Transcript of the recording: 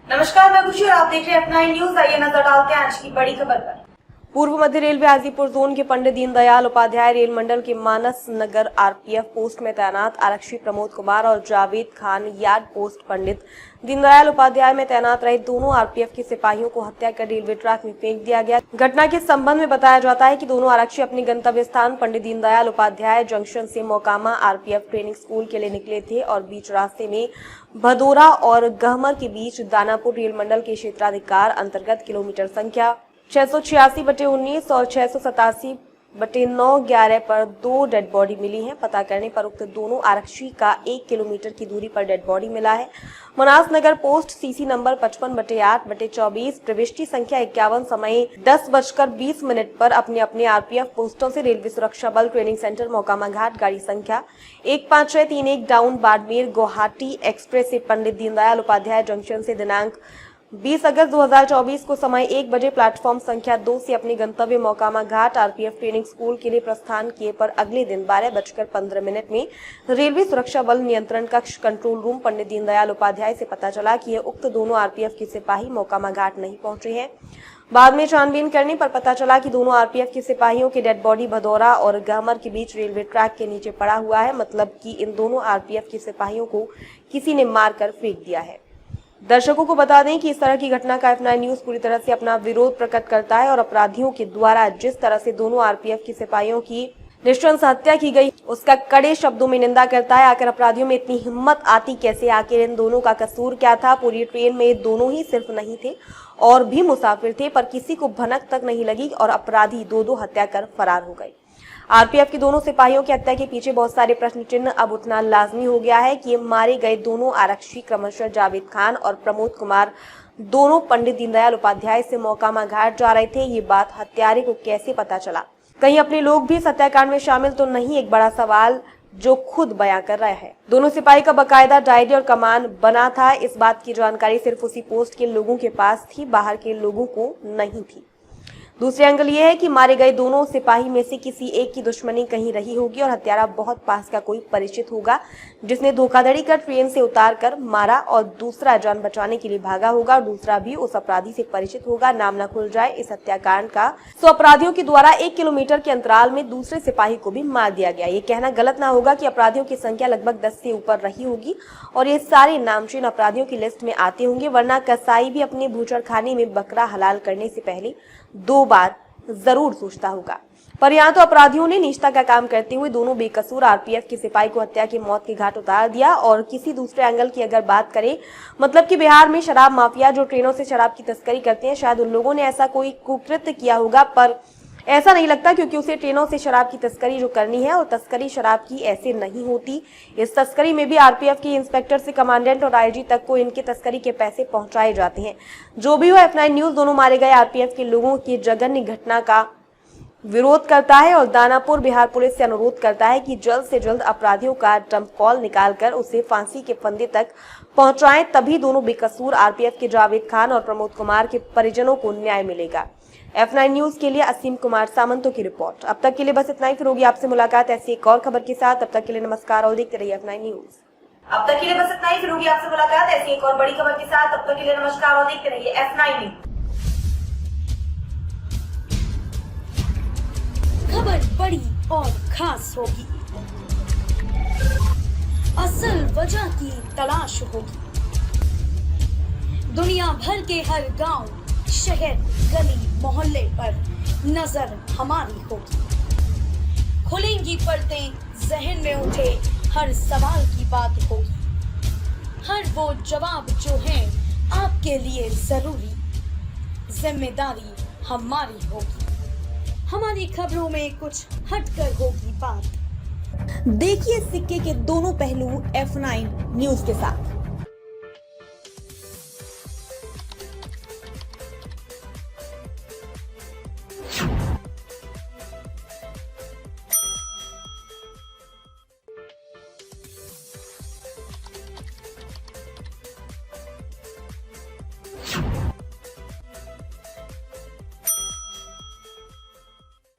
नमस्कार, मैं खुशी और आप देख रहे हैं अपना न्यूज। आइए नजर डालते हैं आज की बड़ी खबर पर। पूर्व मध्य रेलवे हाजीपुर जोन के पंडित दीनदयाल उपाध्याय रेल मंडल के मानस नगर आरपीएफ पोस्ट में तैनात आरक्षी प्रमोद कुमार और जावेद खान यार्ड पोस्ट पंडित दीनदयाल उपाध्याय में तैनात रहे दोनों आरपीएफ के सिपाहियों को हत्या कर रेलवे ट्रैक में फेंक दिया गया। घटना के संबंध में बताया जाता है कि दोनों आरक्षी अपने गंतव्य स्थान पंडित दीनदयाल उपाध्याय जंक्शन से मोकामा आरपीएफ ट्रेनिंग स्कूल के लिए निकले थे और बीच रास्ते में भदोरा और गहमर के बीच दानापुर रेल मंडल के क्षेत्राधिकार अंतर्गत किलोमीटर संख्या 686/19 और 687/911 पर 2 डेड बॉडी मिली है। पता करने पर उक्त दोनों आरक्षी का 1 किलोमीटर की दूरी पर डेड बॉडी मिला है। मनास नगर पोस्ट सीसी नंबर 55/8/24 प्रविष्टि संख्या 51 समय 10:20 पर अपने अपने आरपीएफ पोस्टों से रेलवे सुरक्षा बल ट्रेनिंग सेंटर मोकामा घाट गाड़ी संख्या 15631 डाउन बाड़मेर गुवाहाटी एक्सप्रेस से पंडित दीनदयाल उपाध्याय जंक्शन से दिनांक 20 अगस्त 2024 को समय 1 बजे प्लेटफॉर्म संख्या 2 से अपने गंतव्य मोकामा घाट आरपीएफ ट्रेनिंग स्कूल के लिए प्रस्थान किए पर अगले दिन 12:15 में रेलवे सुरक्षा बल नियंत्रण कक्ष कंट्रोल रूम पंडित दीनदयाल उपाध्याय से पता चला कि ये उक्त दोनों आरपीएफ के सिपाही मोकामा घाट नहीं पहुंचे हैं। बाद में छानबीन करने पर पता चला कि दोनों आरपीएफ के सिपाहियों के डेड बॉडी भदौरा और गहमर के बीच रेलवे ट्रैक के नीचे पड़ा हुआ है। मतलब कि इन दोनों आरपीएफ के सिपाहियों को किसी ने मारकर फेंक दिया है। दर्शकों को बता दें कि इस तरह की घटना का F9 न्यूज पूरी तरह से अपना विरोध प्रकट करता है और अपराधियों के द्वारा जिस तरह से दोनों आरपीएफ के सिपाहियों की नृशंस हत्या की गई उसका कड़े शब्दों में निंदा करता है। आखिर अपराधियों में इतनी हिम्मत आती कैसे? आखिर इन दोनों का कसूर क्या था? पूरी ट्रेन में दोनों ही सिर्फ नहीं थे और भी मुसाफिर थे, पर किसी को भनक तक नहीं लगी और अपराधी दो हत्या कर फरार हो गए। आरपीएफ के दोनों सिपाहियों की हत्या के पीछे बहुत सारे प्रश्न चिन्ह अब उठना लाजमी हो गया है कि मारे गए दोनों आरक्षी क्रमशः जावेद खान और प्रमोद कुमार दोनों पंडित दीनदयाल उपाध्याय से मोकामा घाट जा रहे थे। ये बात हत्यारे को कैसे पता चला? कहीं अपने लोग भी इस हत्याकांड में शामिल तो नहीं? एक बड़ा सवाल जो खुद बयां कर रहा है। दोनों सिपाही का बकायदा डायरी और कमान बना था। इस बात की जानकारी सिर्फ उसी पोस्ट के लोगों के पास थी, बाहर के लोगों को नहीं थी। दूसरी एंगल ये है कि मारे गए दोनों सिपाही में से किसी एक की दुश्मनी कहीं रही होगी और हत्यारा बहुत पास का कोई परिचित होगा जिसने धोखाधड़ी कर ट्रेन से उतार कर मारा और दूसरा जान बचाने के लिए भागा होगा और दूसरा भी उस अपराधी से परिचित होगा। नाम न खुल जाए इस हत्याकांड का तो अपराधियों के द्वारा 1 किलोमीटर के अंतराल में दूसरे सिपाही को भी मार दिया गया। ये कहना गलत ना होगा कि अपराधियों की संख्या लगभग 10 से ऊपर रही होगी और ये सारे नामचीन अपराधियों की लिस्ट में आते होंगे, वरना कसाई भी अपने बूचड़ खाने में बकरा हलाल करने से पहले 2 बार जरूर सोचता होगा। पर यहाँ तो अपराधियों ने निष्ठा का काम करते हुए दोनों बेकसूर आरपीएफ के सिपाही को हत्या की मौत के घाट उतार दिया। और किसी दूसरे एंगल की अगर बात करें, मतलब कि बिहार में शराब माफिया जो ट्रेनों से शराब की तस्करी करते हैं, शायद उन लोगों ने ऐसा कोई कुकृत्य किया होगा, पर ऐसा नहीं लगता क्योंकि उसे ट्रेनों से शराब की तस्करी जो करनी है और तस्करी शराब की ऐसे नहीं होती। इस तस्करी में भी आरपीएफ के इंस्पेक्टर से कमांडेंट और आईजी तक को इनके तस्करी के पैसे पहुंचाए जाते हैं। जो भी हो, F9 न्यूज दोनों मारे गए आरपीएफ के लोगों की जघन्य घटना का विरोध करता है और दानापुर बिहार पुलिस से अनुरोध करता है कि जल्द से जल्द अपराधियों का डंप कॉल निकालकर उसे फांसी के फंदे तक पहुंचाएं, तभी दोनों बेकसूर आरपीएफ के जावेद खान और प्रमोद कुमार के परिजनों को न्याय मिलेगा। F9 न्यूज के लिए असीम कुमार सामंतों की रिपोर्ट। अब तक के लिए बस इतना ही, फिर होगी आपसे मुलाकात ऐसी एक और खबर के साथ। तब तक के लिए नमस्कार और देखते रहिए F9 न्यूज। अब तक के लिए बस इतना ही, फिर होगी आपसे मुलाकात ऐसी एक और बड़ी खबर के साथ। तब तक के लिए नमस्कार और देखते रहिए F9 न्यूज। खबर बड़ी और खास होगी, असल वजह की तलाश होगी, दुनिया भर के हर गांव, शहर, गली, मोहल्ले पर नजर हमारी होगी। खुलेंगी पर्दें, जहन में उठे हर सवाल की बात होगी, हर वो जवाब जो है आपके लिए जरूरी, जिम्मेदारी हमारी होगी। हमारी खबरों में कुछ हटकर होगी बात। देखिए सिक्के के दोनों पहलू F9 न्यूज के साथ।